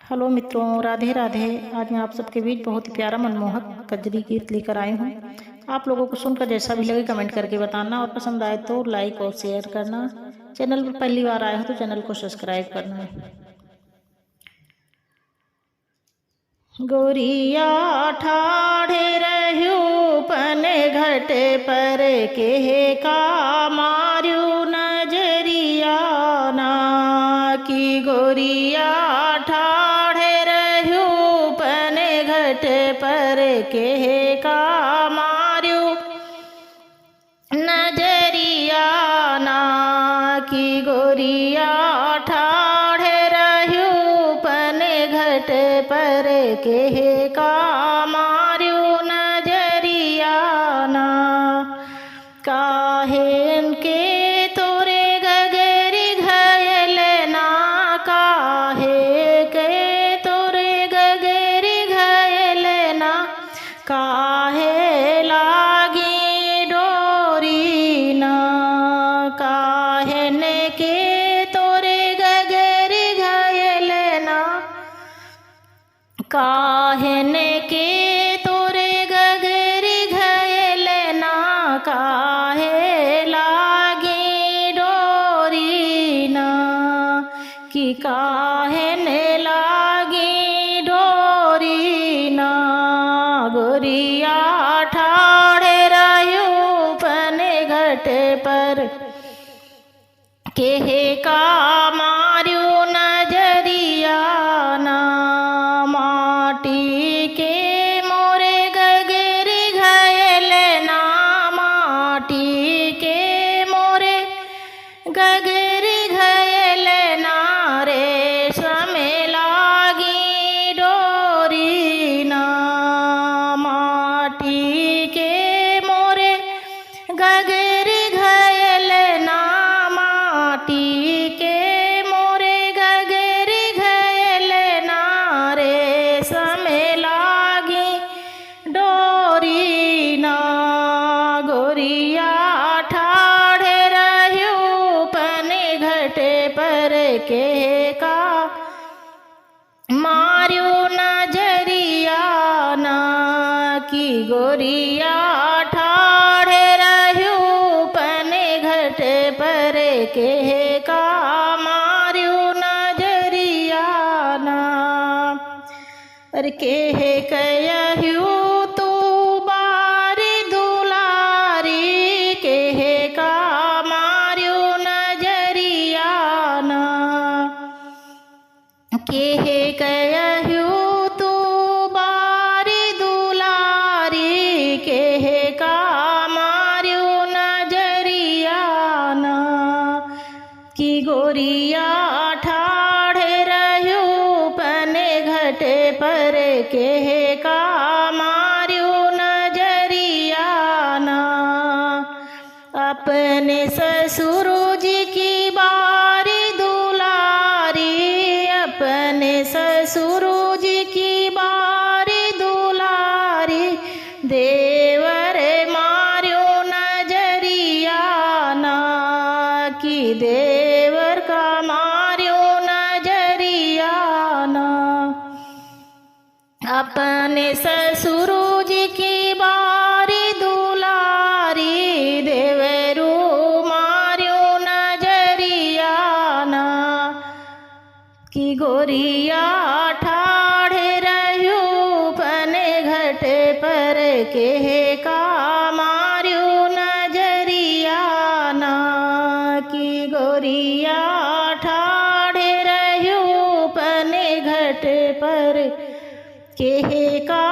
Hello मित्रों, राधे राधे। आज मैं आप सबके बीच बहुत ही प्यारा मनमोहक कजरी गीत लेकर आई हूँ। आप लोगों को सुनकर जैसा भी लगे कमेंट करके बताना और पसंद आए तो लाइक और शेयर करना। चैनल पर पहली बार आए हो तो चैनल को सब्सक्राइब करना। गोरिया ठाढ़े रहू पने घटे पर के का मार्यू नजरिया ना की गोरिया पर के का मार्यू नजरिया ना की गोरिया ठाढ़े रहू पने घट पर के का मार्यू नजरिया ना काहेन के तोरे गगरी घयल ना काहे के तोरे गगरी घयल ना काहे लागी डोरी ना काहेन के तोरे गगरी घयल ना काहेन के तोरे गगरी घयल ना काहे लागी डोरी ना कि काहेन लागी डोरी ना गोरिया ठाढ़े रहू पने घट पर के का मार्यू नजरिया ना माटी के मोरे गगरी घयल ना माटी के मोरे गगरी घयल ना रे समय लागी डोरी ना माटी के मोरे गगरी घयल ना माटी के मोरे गगरी घयल ना रे समय लागी डोरी ना गोरिया ठाढ़े रहू पने घटे पर के का मार्यू नजरिया ना की गोरिया ठाढ़े रहू पने घट पर के का मार्यू नजरिया ना अरे के कहू तू बारी दुलारी के का मार्यू नजरिया ना के कहू तू बारी दुलारी के का मार्यू नजरिया ना की गोरिया ठाढ़े रहू पने घटे पर के का मार्यू नजरिया ना अपने ससुर जी की बारी दुलारी अपने ससुर जी की बारी दुलारी देवर मार्यू नजरिया ना की देवर का मार्यू नजरिया ना अपने ससुर जी की बारी दुलारी देवरू मार्यू नजरिया ना की गोरिया ठाढ़े रहू पने घट पर के का मार्यू नजरिया ना की गोरिया ठाढ़े रहू पने घट पर के का